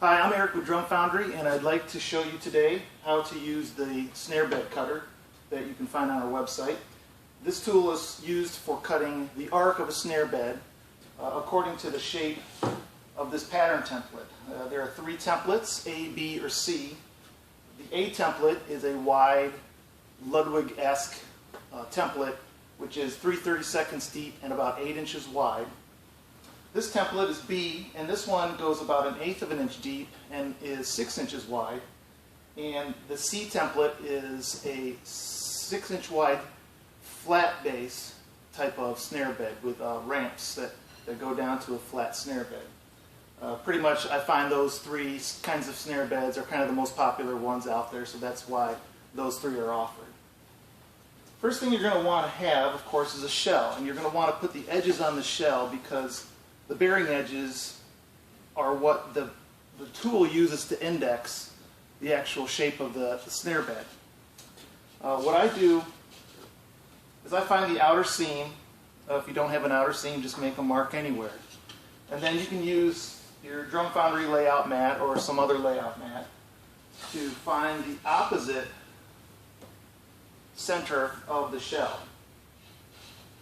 Hi, I'm Eric with Foundry, and I'd like to show you today how to use the snare bed cutter that you can find on our website. This tool is used for cutting the arc of a snare bed according to the shape of this pattern template. There are three templates, A, B, or C. The A template is a wide Ludwig-esque template, which is 3/32 deep and about 8 inches wide. This template is B, and this one goes about 1/8 of an inch deep and is 6 inches wide. And the C template is a 6-inch wide flat base type of snare bed with ramps that go down to a flat snare bed. Pretty much I find those three kinds of snare beds are kind of the most popular ones out there, so that's why those three are offered. First thing you're going to want to have, of course, is a shell, and you're going to want to put the edges on the shell because the bearing edges are what the tool uses to index the actual shape of the snare bed. What I do is I find the outer seam. If you don't have an outer seam, just make a mark anywhere. And then you can use your Foundry layout mat or some other layout mat to find the opposite center of the shell.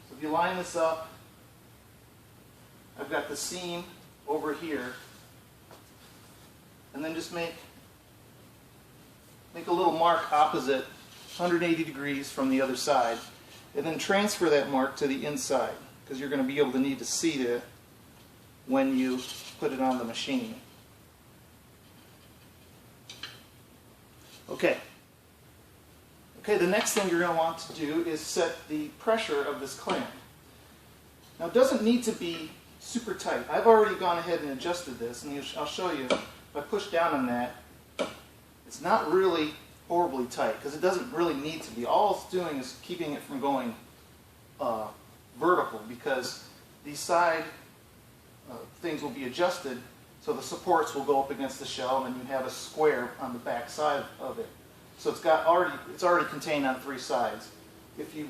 So if you line this up, I've got the seam over here, and then just make a little mark opposite 180 degrees from the other side, and then transfer that mark to the inside because you're going to be able to need to see it when you put it on the machine. Okay, the next thing you're going to want to do is set the pressure of this clamp. Now it doesn't need to be super tight. I've already gone ahead and adjusted this, and I'll show you. If I push down on that, it's not really horribly tight because it doesn't really need to be. All it's doing is keeping it from going vertical because these side things will be adjusted so the supports will go up against the shell, and then you have a square on the back side of it. So it's already contained on three sides. If you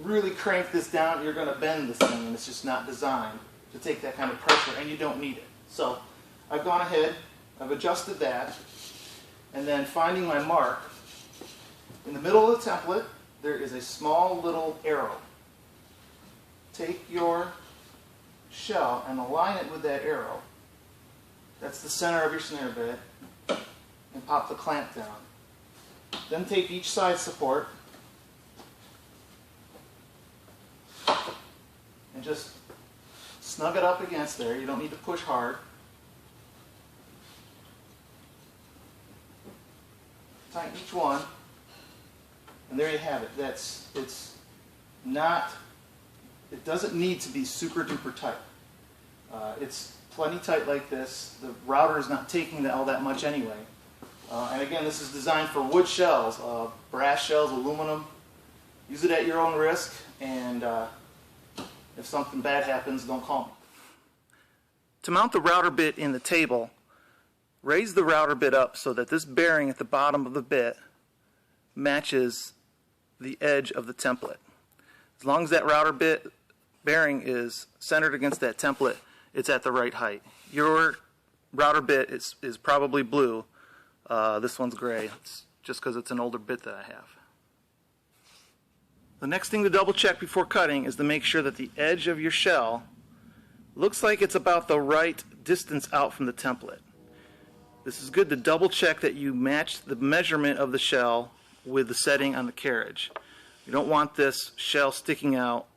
really crank this down, you're going to bend this thing, and it's just not designed to take that kind of pressure, and you don't need it. So I've gone ahead, I've adjusted that, and then finding my mark, in the middle of the template there is a small little arrow. Take your shell and align it with that arrow. That's the center of your snare bed, and pop the clamp down. Then take each side support and just snug it up against there. You don't need to push hard. Tighten each one, and there you have it. It doesn't need to be super duper tight. It's plenty tight like this. The router is not taking all that much anyway. And again, this is designed for wood shells, brass shells, aluminum. Use it at your own risk, and if something bad happens, don't call me. To mount the router bit in the table, raise the router bit up so that this bearing at the bottom of the bit matches the edge of the template. As long as that router bit bearing is centered against that template, it's at the right height. Your router bit is probably blue. This one's gray. It's just because it's an older bit that I have. The next thing to double check before cutting is to make sure that the edge of your shell looks like it's about the right distance out from the template. This is good to double check that you match the measurement of the shell with the setting on the carriage. You don't want this shell sticking out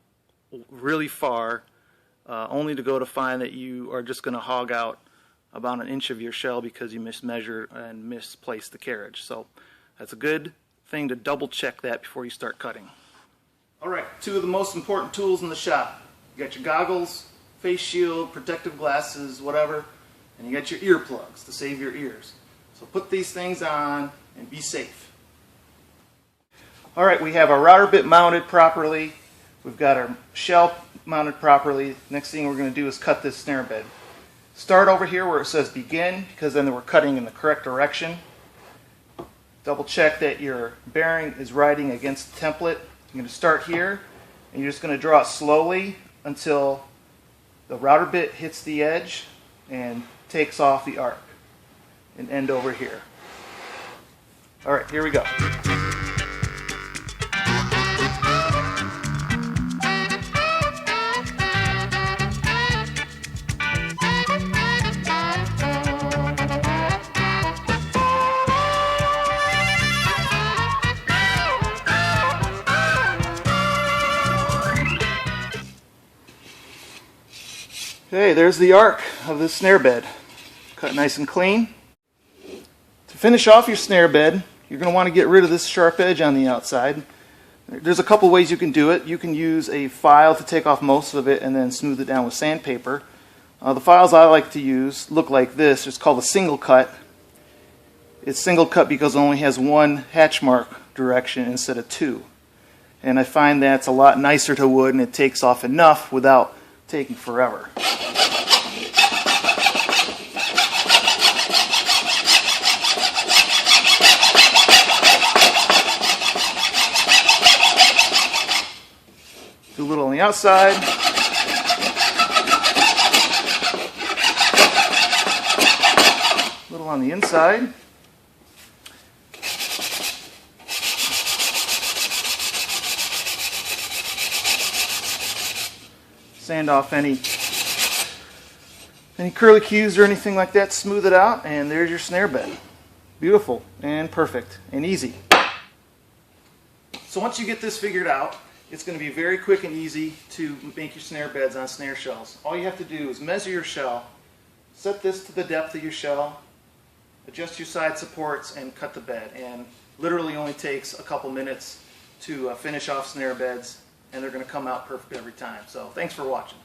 really far, only to go to find that you are just going to hog out about 1 inch of your shell because you mismeasured and misplaced the carriage. So that's a good thing to double check that before you start cutting. Alright, two of the most important tools in the shop. You got your goggles, face shield, protective glasses, whatever, and you got your earplugs to save your ears. So put these things on and be safe. Alright, we have our router bit mounted properly. We've got our shell mounted properly. Next thing we're going to do is cut this snare bed. Start over here where it says begin, because then we're cutting in the correct direction. Double check that your bearing is riding against the template. You're going to start here, and you're just going to draw it slowly until the router bit hits the edge and takes off the arc. and end over here. All right, here we go. Okay, there's the arc of the snare bed. Cut nice and clean. To finish off your snare bed, you're going to want to get rid of this sharp edge on the outside. There's a couple ways you can do it. You can use a file to take off most of it and then smooth it down with sandpaper. The files I like to use look like this. It's called a single cut. It's single cut because it only has one hatch mark direction instead of two. And I find that's a lot nicer to wood, and it takes off enough without taking forever. Do a little on the outside. A little on the inside. Sand off any curlicues or anything like that, smooth it out, and there's your snare bed. Beautiful and perfect and easy. So once you get this figured out, it's going to be very quick and easy to make your snare beds on snare shells. All you have to do is measure your shell, set this to the depth of your shell, adjust your side supports, and cut the bed. And literally only takes a couple minutes to finish off snare beds, and they're going to come out perfect every time. So thanks for watching.